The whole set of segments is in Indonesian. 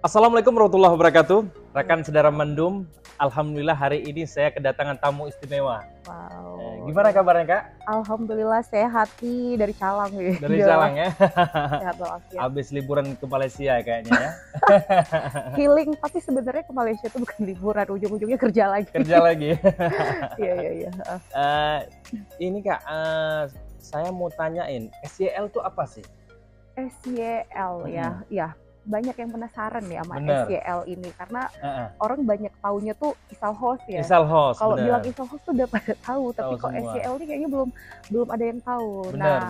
Assalamualaikum warahmatullahi wabarakatuh. Rekan Sedara Mendum, alhamdulillah hari ini saya kedatangan tamu istimewa. Wow. Gimana kabarnya Kak? Alhamdulillah sehat nih dari Calang ya. Dari Jalang ya? Sehat walafiat. Habis liburan ke Malaysia kayaknya ya? Healing, tapi sebenarnya ke Malaysia itu bukan liburan, ujung-ujungnya kerja lagi. Kerja lagi? Iya. Ini Kak, saya mau tanyain, SYL itu apa sih? SYL ya. Banyak yang penasaran ya sama Bener. SYL ini karena orang banyak taunya tuh Isal Host ya. Isal Host. Kalau bilang Isal Host tuh udah pada tahu, tapi kok semua. SYL ini kayaknya belum ada yang tahu. Benar.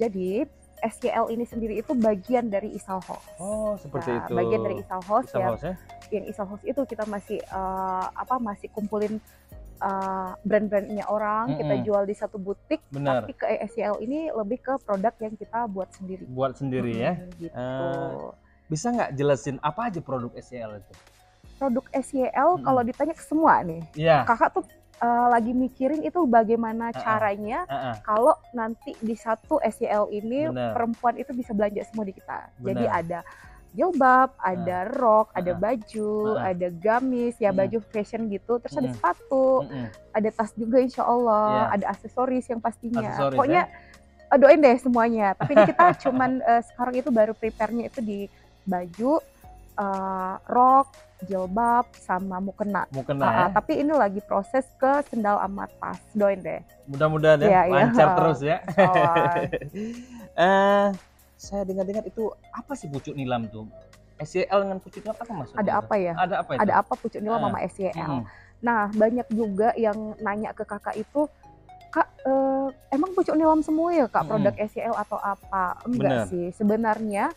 Jadi SYL ini sendiri itu bagian dari Isal Host. Oh, seperti itu. Bagian dari Isal Host ya. Host, ya. Yang Isal Host itu kita masih kumpulin brand-brandnya orang, kita jual di satu butik. Benar. Tapi ke SYL ini lebih ke produk yang kita buat sendiri. Buat sendiri ya. Gitu. Bisa nggak jelasin apa aja produk SYL itu? Produk SYL kalau ditanya ke semua nih, kakak tuh lagi mikirin itu bagaimana caranya kalau nanti di satu SYL ini perempuan itu bisa belanja semua di kita. Jadi ada jilbab, ada rok, ada baju, ada gamis, ya baju fashion gitu, terus ada sepatu, ada tas juga insya Allah, ada aksesoris yang pastinya. Pokoknya doain deh semuanya. Tapi ini kita cuman sekarang itu baru prepare-nya itu di baju, rok, jilbab, sama mukena. Tapi ini lagi proses ke sendal sama tas. Doain deh. Mudah-mudahan ya, lancar terus ya. Saya dengar-dengar itu apa sih pucuk nilam tuh? SYL dengan pucuk nilam apa maksudnya? Ada apa ya? Ada apa itu? Ada apa pucuk nilam sama SYL? Nah, banyak juga yang nanya ke kakak itu, Kak, emang pucuk nilam semua ya Kak produk SYL atau apa? Enggak sih, sebenarnya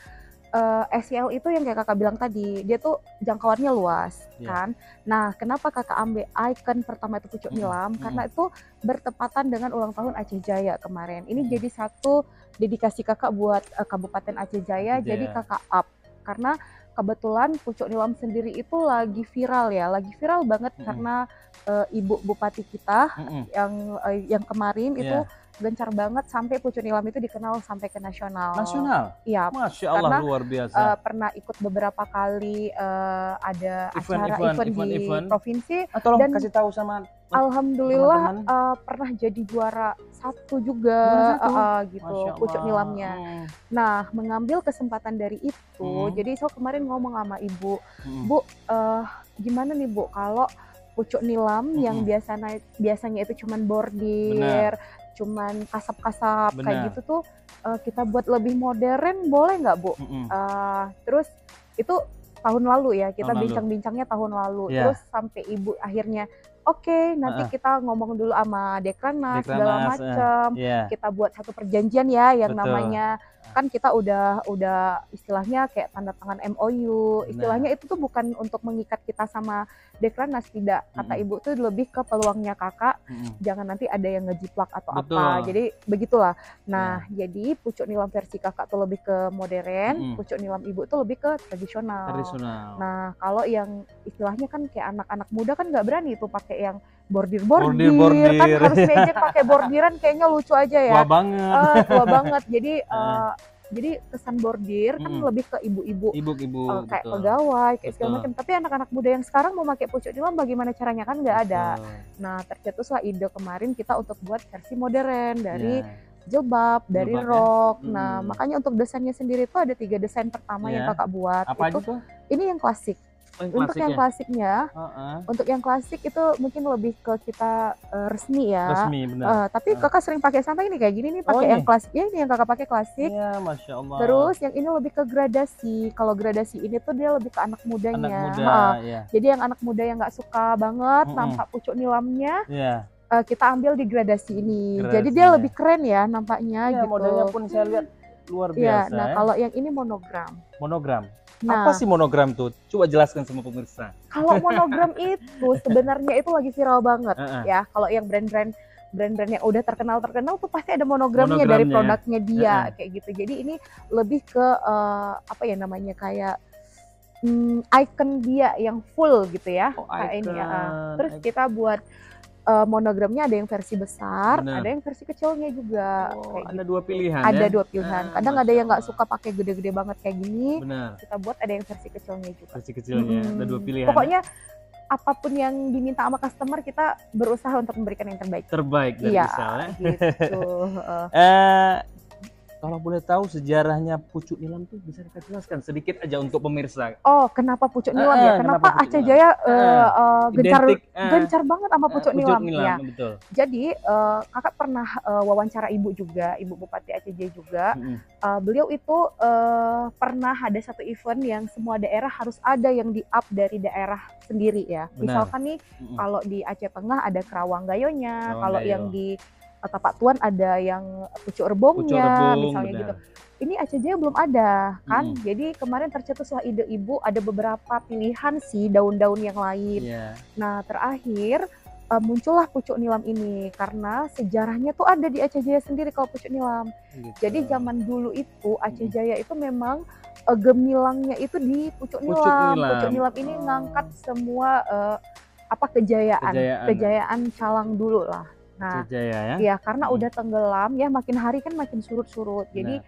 SYL itu yang kayak kakak bilang tadi, dia tuh jangkauannya luas kan. Nah, kenapa kakak ambil icon pertama itu pucuk nilam? Karena itu bertepatan dengan ulang tahun Aceh Jaya kemarin. Ini jadi satu dedikasi kakak buat Kabupaten Aceh Jaya, jadi kakak up. Karena kebetulan pucuk nilam sendiri itu lagi viral ya, lagi viral banget karena Ibu Bupati kita yang kemarin itu gencar banget sampai pucuk nilam itu dikenal sampai ke nasional. Nasional? Iya. Masya Allah, karena luar biasa. Pernah ikut beberapa kali ada event di provinsi. Tolong kasih tahu sama alhamdulillah pernah jadi juara satu juga gitu pucuk nilamnya. Nah, mengambil kesempatan dari itu, jadi saya kemarin ngomong sama ibu, Bu, gimana nih Bu kalau pucuk nilam yang biasanya itu cuman bordir, cuman kasap-kasap kayak gitu tuh kita buat lebih modern, boleh nggak Bu? Terus itu tahun lalu ya, kita bincang-bincangnya tahun lalu. Terus sampai ibu akhirnya oke, nanti kita ngomong dulu sama Dekrannas segala macam. Kita buat satu perjanjian ya yang namanya kan kita udah istilahnya kayak tanda tangan MOU. Istilahnya itu tuh bukan untuk mengikat kita sama Dekrannas, tidak. Kata ibu tuh lebih ke peluangnya kakak, jangan nanti ada yang ngejiplak atau apa. Jadi begitulah. Nah, jadi pucuk nilam versi kakak tuh lebih ke modern, pucuk nilam ibu tuh lebih ke tradisional. Nah, kalau yang istilahnya kan kayak anak-anak muda kan nggak berani tuh pakai yang bordir kan harus magic pakai bordiran kayaknya lucu aja ya. Tua banget. Jadi kesan bordir kan lebih ke ibu-ibu kayak pegawai kayak segala macam. Tapi anak-anak muda yang sekarang mau pakai pucuk nilam bagaimana caranya kan nggak ada. Nah, tercetuslah ide kemarin kita untuk buat versi modern dari jilbab, dari rok. Nah, makanya untuk desainnya sendiri tuh ada 3 desain pertama yang kakak buat. Apa itu? Ini yang klasik. Untuk yang klasiknya, untuk yang klasik itu mungkin lebih ke kita resmi ya. Resmi, benar. Tapi kakak sering pakai sampai ini kayak gini nih, pakai yang klasik ya, ini yang kakak pakai klasik. Iya, Masya Allah. Terus yang ini lebih ke gradasi. Kalau gradasi ini tuh dia lebih ke anak mudanya. Anak muda, Jadi yang anak muda yang nggak suka banget nampak pucuk nilamnya, kita ambil di gradasi ini. Jadi dia lebih keren ya nampaknya gitu. Modelnya pun saya lihat luar biasa. Nah, kalau yang ini monogram. Nah, apa sih monogram tuh? Coba jelaskan sama pemirsa. Kalau monogram itu sebenarnya itu lagi viral banget ya. Kalau yang brand-brand yang udah terkenal tuh pasti ada monogramnya dari produknya dia kayak gitu. Jadi ini lebih ke apa ya namanya kayak icon dia yang full gitu ya. Kayak ini ya. Terus kita buat monogramnya ada yang versi besar, Benar. ada yang versi kecilnya juga. Oh, kayak ada gitu. dua pilihan Ada ya? dua pilihan. Kadang ada yang nggak suka pakai gede-gede banget kayak gini. Benar. Kita buat ada yang versi kecilnya juga. Versi kecilnya, ada dua pilihan. Pokoknya apapun yang diminta sama customer, kita berusaha untuk memberikan yang terbaik. Terbaik dari Iya, Isal ya. gitu. Kalau boleh tahu sejarahnya pucuk nilam tuh bisa kita jelaskan sedikit aja untuk pemirsa. Oh, kenapa pucuk nilam ya? Kenapa pucuk Aceh nilam? Jaya gencar banget sama pucuk nilam? Ya. Betul. Jadi kakak pernah wawancara ibu juga, ibu Bupati Aceh Jaya juga. Beliau itu pernah ada satu event yang semua daerah harus ada yang di-up dari daerah sendiri ya. Benar. Misalkan nih kalau di Aceh Tengah ada Kerawang Gayonya, kalau yang di Tapak Tuan ada yang pucuk rebongnya, misalnya benar. Gitu. Ini Aceh Jaya belum ada kan, jadi kemarin tercetuslah ide ibu ada beberapa pilihan sih daun-daun yang lain. Nah terakhir muncullah pucuk nilam ini karena sejarahnya tuh ada di Aceh Jaya sendiri kalau pucuk nilam. Jadi zaman dulu itu Aceh Jaya itu memang gemilangnya itu di pucuk nilam. Pucuk nilam ini ngangkat semua kejayaan calang dulu lah. Nah, ya karena udah tenggelam ya, makin hari kan makin surut-surut. Jadi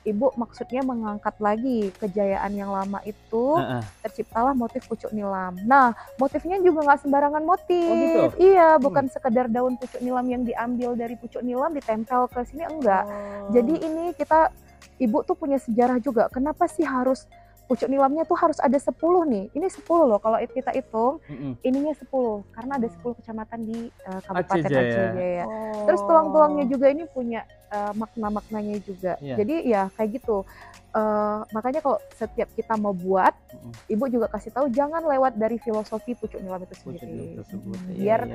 ibu maksudnya mengangkat lagi kejayaan yang lama itu, terciptalah motif pucuk nilam. Nah, motifnya juga nggak sembarangan motif. Oh, gitu? Iya, bukan sekedar daun pucuk nilam yang diambil dari pucuk nilam ditempel ke sini, enggak. Jadi ini ibu tuh punya sejarah juga. Kenapa sih harus pucuk nilamnya tuh harus ada 10 nih. Ini 10 loh kalau kita hitung. Ininya 10 karena ada 10 kecamatan di Kabupaten Aceh Jaya. Terus tulang-tulangnya juga ini punya makna-maknanya juga. Jadi ya kayak gitu. Makanya kalau setiap kita mau buat, ibu juga kasih tahu jangan lewat dari filosofi pucuk nilam itu sendiri. Biar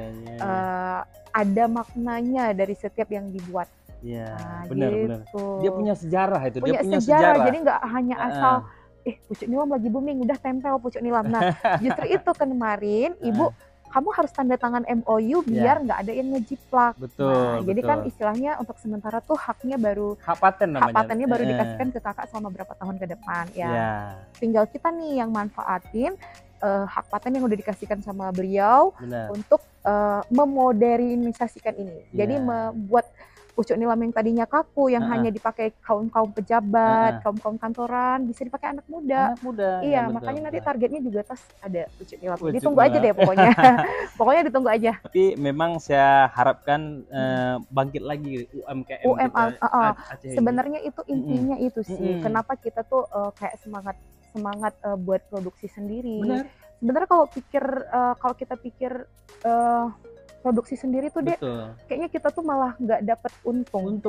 ada maknanya dari setiap yang dibuat. Iya, benar-benar. Dia punya sejarah itu. Dia punya sejarah. Jadi nggak hanya asal pucuk nilam lagi booming, udah tempel pucuk nilam. Nah, justru itu kemarin ibu kamu harus tanda tangan MOU biar nggak ada yang ngejiplak. Betul. Jadi kan istilahnya untuk sementara tuh hak paten namanya. Hak patennya baru dikasihkan ke kakak selama berapa tahun ke depan ya. Tinggal kita nih yang manfaatin hak paten yang udah dikasihkan sama beliau untuk memodernisasikan ini. Jadi membuat pucuk nilam yang tadinya kaku, yang hanya dipakai kaum-kaum pejabat, kaum-kaum kantoran, bisa dipakai anak muda. Iya, makanya nanti targetnya juga ada pucuk nilam. Ditunggu aja deh pokoknya. Pokoknya ditunggu aja. Tapi memang saya harapkan bangkit lagi UMKM Aceh. Sebenarnya itu intinya itu sih. Kenapa kita tuh kayak semangat buat produksi sendiri. Benar. Sebenarnya kalau kita pikir produksi sendiri tuh kayaknya kita tuh malah nggak dapet untung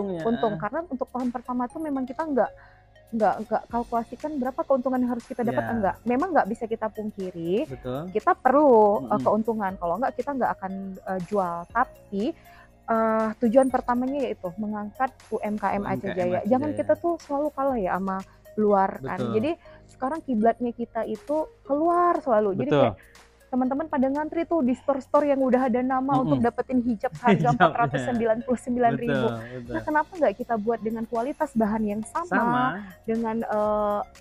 karena untuk tahun pertama tuh memang kita nggak kalkulasikan berapa keuntungan yang harus kita dapat. Memang nggak bisa kita pungkiri. Kita perlu keuntungan, kalau nggak kita nggak akan jual. Tapi tujuan pertamanya yaitu mengangkat UMKM Aceh Jaya. Jangan kita tuh selalu kalah ya sama luar kan. Jadi sekarang kiblatnya kita itu keluar selalu. Jadi kayak teman-teman pada ngantri tuh di store-store yang udah ada nama untuk dapetin hijab seharga 499.000. Nah, kenapa nggak kita buat dengan kualitas bahan yang sama. Dengan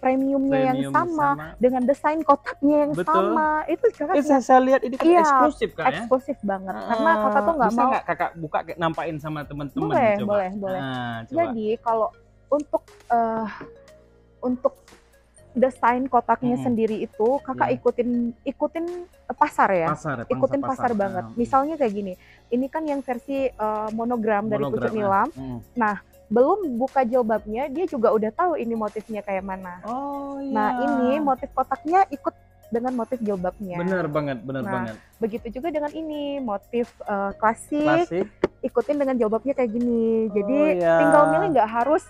premiumnya yang sama, dengan desain kotaknya yang sama. Itu saya lihat ini kan eksklusif kan ya? Eksklusif banget. Karena kakak tuh nggak mau. Bisa nggak kakak buka nampain sama teman-teman? Boleh. Jadi kalau untuk desain kotaknya sendiri itu kakak ikutin pasar ya, ikutin pasar banget. Misalnya kayak gini, ini kan yang versi monogram dari pucuk nilam. Nah, belum buka jilbabnya dia juga udah tahu ini motifnya kayak mana. Nah, ini motif kotaknya ikut dengan motif jilbabnya. Benar banget. Begitu juga dengan ini motif klasik, ikutin dengan jilbabnya kayak gini. Jadi tinggal milih, nggak harus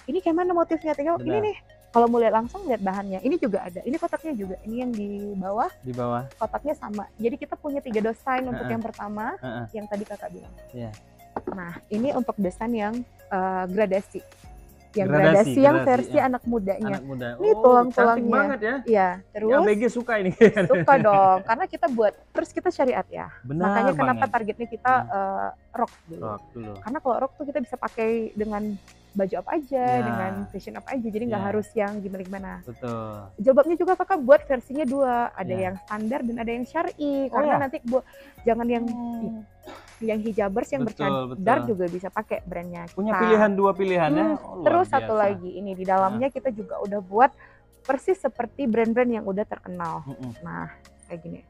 ini kayak mana motifnya, tinggal ini nih. Kalau mau lihat langsung, lihat bahannya. Ini juga ada, ini kotaknya juga, ini yang di bawah kotaknya sama. Jadi kita punya 3 desain untuk yang pertama, yang tadi kakak bilang. Nah, ini untuk desain yang gradasi. Yang gradasi yang versi anak mudanya. Ini tulang-tulangnya. Cantik banget ya. Iya, terus ABG suka ini. Suka dong, karena kita buat, terus kita syariat ya. Makanya kenapa targetnya kita rock dulu. Karena kalau rock tuh kita bisa pakai dengan baju apa aja, Ya. dengan fashion apa aja, jadi nggak Ya. harus yang gimana-gimana. Betul. Jilbabnya juga kakak buat versinya dua, ada Ya. yang standar dan ada yang syar'i, Oh, karena ya? nanti jangan yang hijabers yang Betul, bercadar betul. juga bisa pakai brandnya Punya kita. pilihan, 2 pilihan ya. Oh, luar Terus satu biasa. lagi ini di dalamnya kita juga udah buat persis seperti brand-brand yang udah terkenal. Nah, kayak gini.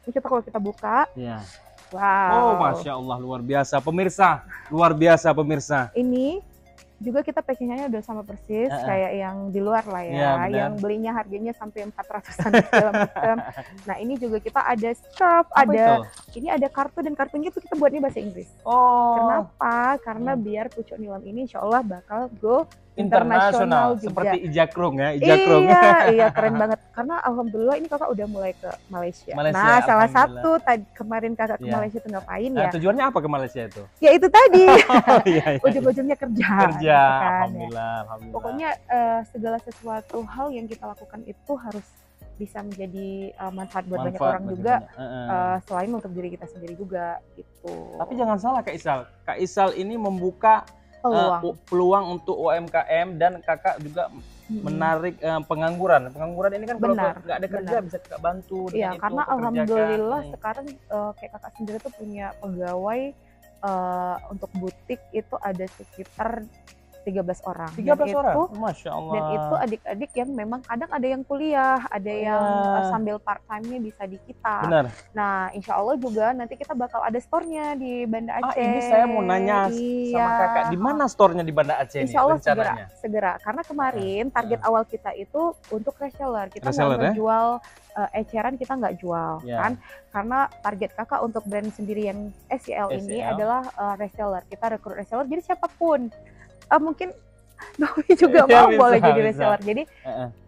Ini kalau kita buka, Ya. wow. Oh, Masya Allah, luar biasa. Pemirsa, luar biasa pemirsa. Ini juga kita packingnya udah sama persis kayak yang di luar lah ya, Ya, yang belinya harganya sampai 400-an segala macam. Nah, ini juga kita ada scarf, Apa itu? ini ada kartu, dan kartunya tuh kita buatnya bahasa Inggris. Oh, Kenapa? Karena biar pucuk nilam ini insya Allah bakal go internasional juga. seperti Ijakrung ya, Ijakrung. Iya, keren banget. Karena alhamdulillah ini kakak udah mulai ke Malaysia. Malaysia, Nah, salah alhamdulillah. satu tadi kemarin kakak ke Iya. Malaysia tuh ngapain Nah, ya? tujuannya apa ke Malaysia itu? Ya itu tadi. Oh, iya, iya. Ujung-ujungnya kerja. Kerja, gitu kan, ya. alhamdulillah, alhamdulillah. Pokoknya segala sesuatu hal yang kita lakukan itu harus bisa menjadi manfaat buat banyak orang bagi juga, banyak. selain untuk diri kita sendiri juga gitu. Tapi jangan salah Kak Isal. Kak Isal ini membuka peluang untuk UMKM, dan kakak juga menarik pengangguran. Pengangguran ini kan kalau nggak ada kerja bisa kakak bantu. Iya, karena alhamdulillah sekarang kayak kakak sendiri tuh punya pegawai untuk butik itu ada sekitar 13 orang. 13 orang? Itu, Masya Allah. Dan itu adik-adik yang memang kadang ada yang kuliah, ada yang sambil part time-nya bisa di kita. Benar. Nah, insya Allah juga nanti kita bakal ada store-nya di Banda Aceh. Ini saya mau nanya sama kakak, di mana store-nya di Banda Aceh ini? Insya Allah segera. Karena kemarin target awal kita itu untuk reseller. Kita nggak jual eceran, kita nggak jual kan. Karena target kakak untuk brand sendiri yang SEL ini adalah reseller. Kita rekrut reseller, jadi siapapun. Mungkin Novi juga boleh jadi reseller. Jadi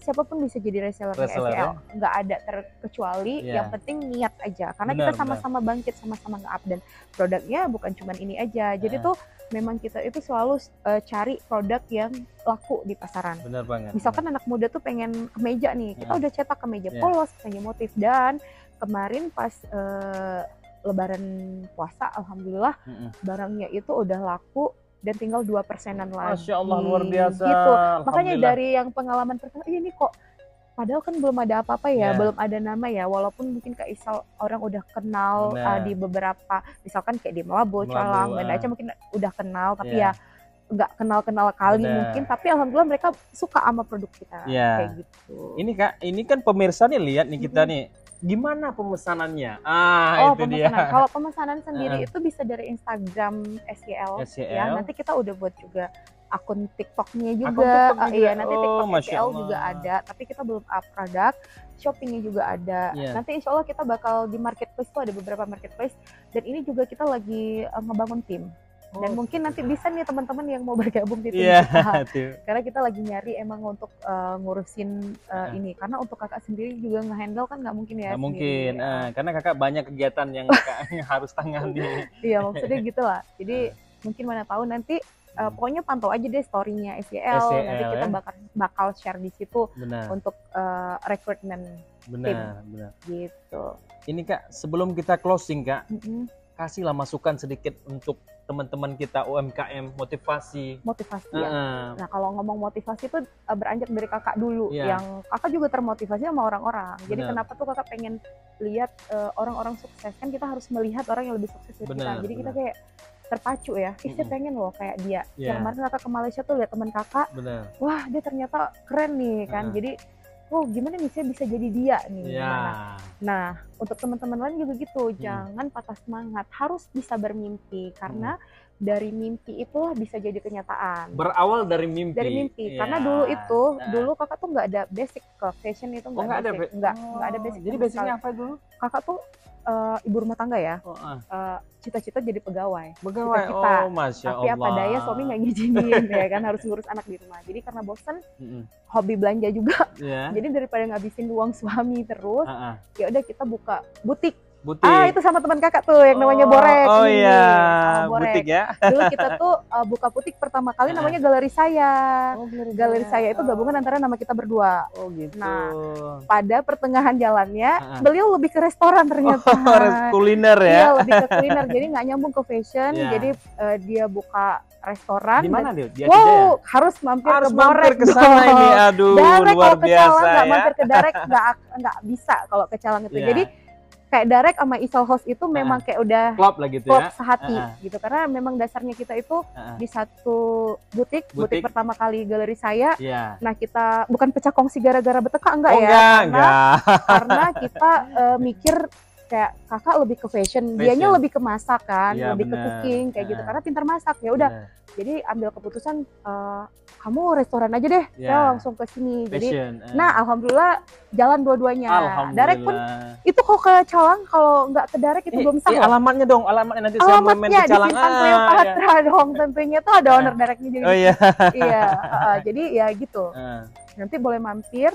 siapapun bisa jadi reseller SEL. Nggak ada terkecuali, yang penting niat aja. Karena kita sama-sama bangkit, sama-sama nge-up. Dan produknya bukan cuma ini aja. Jadi tuh memang kita itu selalu cari produk yang laku di pasaran. Benar banget. Misalkan anak muda tuh pengen kemeja nih, kita udah cetak kemeja polos, kemeja motif. Dan kemarin pas Lebaran puasa, alhamdulillah barangnya itu udah laku dan tinggal 2%-an lagi. Masya Allah, luar biasa. Gitu. Makanya dari yang pengalaman pertama, ini kok padahal kan belum ada apa-apa ya, belum ada nama ya, walaupun mungkin Kak Isal orang udah kenal di beberapa, misalkan kayak di Melabu, Calang, Banda Aceh mungkin udah kenal, tapi ya nggak kenal-kenal kali mungkin, tapi alhamdulillah mereka suka sama produk kita. Kayak gitu. Ini Kak, ini kan pemirsa nih lihat nih kita nih. Gimana pemesanannya? Itu dia. Kalau pemesanan sendiri itu bisa dari Instagram SEL. Ya, nanti kita udah buat juga akun TikToknya juga. Iya, nanti TikTok SEL juga ada. Tapi kita belum up produk. Shoppingnya juga ada. Nanti insya Allah kita bakal di marketplace tuh ada beberapa marketplace. Dan ini juga kita lagi ngebangun tim. Dan mungkin nanti bisa nih teman-teman yang mau bergabung di tim kita. Karena kita lagi nyari emang untuk ngurusin ini. Karena untuk kakak sendiri juga nge-handle kan nggak mungkin ya. Nggak mungkin, karena kakak banyak kegiatan yang kakak harus tangani. Iya, maksudnya gitu lah. Jadi mungkin mana tahu nanti pokoknya pantau aja deh story-nya SEL. Nanti kita bakal share di situ untuk rekrutmen tim. Benar. Gitu. Ini Kak, sebelum kita closing Kak, kasihlah masukan sedikit untuk teman-teman kita UMKM, motivasi. Ya. Nah, kalau ngomong motivasi itu beranjak dari kakak dulu, yang kakak juga termotivasi sama orang-orang. Jadi kenapa tuh kakak pengen lihat orang-orang sukses, kan kita harus melihat orang yang lebih sukses dari kita. Jadi kita kayak terpacu ya, saya pengen loh kayak dia. Yang kemarin kakak ke Malaysia tuh lihat teman kakak, wah dia ternyata keren nih kan. Jadi gimana nih saya bisa jadi dia nih. Nah, untuk teman-teman lain juga gitu, jangan patah semangat, harus bisa bermimpi, karena dari mimpi itulah bisa jadi kenyataan. Berawal dari mimpi. Karena dulu kakak tuh nggak ada basic ke fashion itu, nggak ada basic. Jadi basicnya apa dulu? Kakak tuh ibu rumah tangga ya, cita-cita jadi pegawai. Masya Allah. Tapi apa daya suami nggak ngizinin ya kan, harus ngurus anak di rumah. Jadi karena bosan, hobi belanja juga. Jadi daripada ngabisin uang suami terus, ya udah kita buka butik. Butik. Itu sama teman kakak tuh yang namanya Borek. Oh iya, butik ya. Dulu kita tuh buka butik pertama kali namanya Galeri Saya. Galeri Saya itu gabungan antara nama kita berdua. Oh gitu. Nah, pada pertengahan jalannya beliau lebih ke restoran ternyata. Kuliner ya. Iya, lebih ke kuliner. Jadi nggak nyambung ke fashion. Jadi dia buka restoran. Di mana dia? Wow, harus mampir ke Borek ke sana ini. Aduh, Darek, luar biasa Calang, ya. mampir ke Darek nggak bisa kalau ke Calang itu. Jadi kayak Darek sama Isal House itu memang kayak udah klop lah gitu klop ya. Sehati gitu, karena memang dasarnya kita itu di satu butik pertama kali Galeri Saya. Nah, kita bukan pecah kongsi gara-gara beteka enggak karena kita mikir kayak kakak lebih ke fashion, dianya lebih ke masak kan, lebih ke cooking kayak gitu, karena pintar masak. Ya udah, jadi ambil keputusan kamu restoran aja deh, saya langsung ke sini. Jadi, nah alhamdulillah jalan dua-duanya. Darek pun itu kok ke Calang, kalau nggak ke Darek itu belum sah. Alamatnya dong, alamatnya nanti saya mau main ke Calang. Alamatnya di Patra dong, tentunya tuh ada owner Dareknya juga. Oh iya. Iya, jadi ya gitu. Nanti boleh mampir,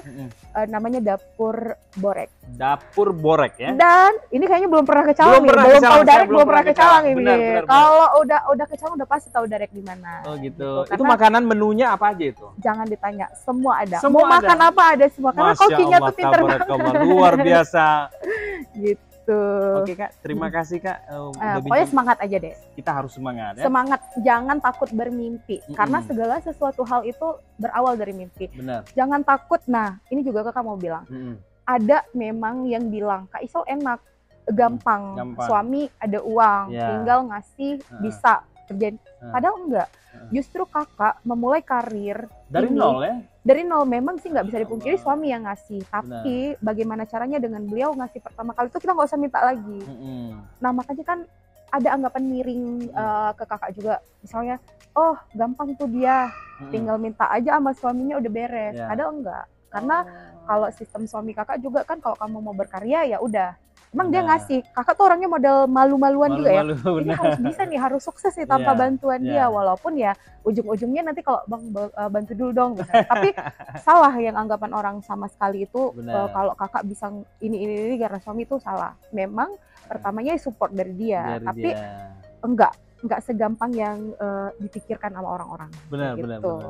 namanya Dapur Borek. Dapur Borek ya. Dan ini kayaknya belum pernah ke Calang, belum tahu Darek, belum pernah ke Calang ini. Kalau udah ke Calang udah pasti tahu Darek di mana. Oh gitu. Itu makanan menunya apa aja itu? Jangan ditanya, semua ada. Semua mau makan apa ada semua. Karena kokinya tuh pinter banget. Luar biasa. Gitu. Oke Kak, terima kasih Kak. Pokoknya semangat aja deh. Kita harus semangat ya. Semangat, jangan takut bermimpi. Karena segala sesuatu hal itu berawal dari mimpi. Benar. Jangan takut. Nah, ini juga kakak mau bilang. Ada memang yang bilang, Kak Isal enak, gampang. Suami ada uang, tinggal ngasih, bisa kerjain. Padahal enggak. Justru kakak memulai karir dari nol ya? Dari nol. Memang sih nggak bisa dipungkiri suami yang ngasih, tapi bagaimana caranya dengan beliau ngasih pertama kali itu kita nggak usah minta lagi. Nah makanya kan ada anggapan miring ke kakak juga, misalnya, oh gampang tuh dia, tinggal minta aja sama suaminya udah beres. Padahal enggak, karena kalau sistem suami kakak juga kan kalau kamu mau berkarya ya udah. Emang dia ngasih, kakak tuh orangnya model malu-maluan juga ya. Ini harus bisa nih, harus sukses nih tanpa bantuan dia. Walaupun ya ujung-ujungnya nanti kalau bang bantu dulu dong. Tapi salah yang anggapan orang sama sekali itu kalau kakak bisa ini karena suami itu salah. Memang pertamanya support dari dia, tapi enggak segampang yang dipikirkan sama orang-orang. Benar, gitu.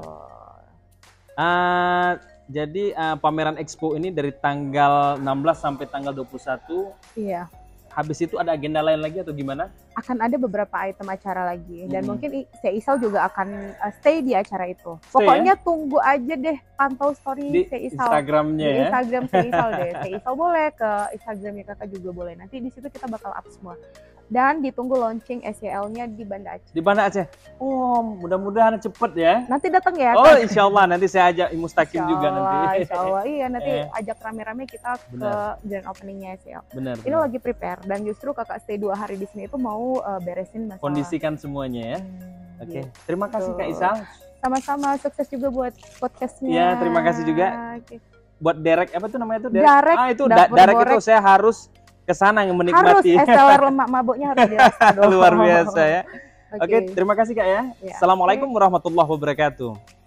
Jadi pameran Expo ini dari tanggal 16 sampai tanggal 21. Iya. Habis itu ada agenda lain lagi atau gimana? Akan ada beberapa item acara lagi dan mungkin Teh Isal juga akan stay di acara itu. Pokoknya tunggu aja deh, pantau story Teh Isal. Instagramnya di Instagram Teh Isal deh. Teh Isal boleh ke Instagramnya kakak juga boleh. Nanti di situ kita bakal up semua. Dan ditunggu launching SYL-nya di Banda Aceh. Di Banda Aceh. Oh, mudah-mudahan cepet ya. Nanti datang ya. Oh, insya Allah nanti saya ajak Mustaqim juga nanti. Insya Allah, iya nanti ajak rame-rame kita ke grand openingnya SYL. Ini lagi prepare dan justru kakak stay 2 hari di sini itu mau beresin masalah. Kondisikan semuanya ya. Oke. Terima kasih Kak Isal. Sama-sama, sukses juga buat podcastnya. Ya, terima kasih juga. Buat Derek, apa tuh namanya tuh? Derek. Itu Derek itu saya harus kesana yang menikmati. Harus SLR lemak mabuknya harus dirasakan. Luar biasa ya. Oke, terima kasih Kak ya. Assalamualaikum warahmatullahi wabarakatuh.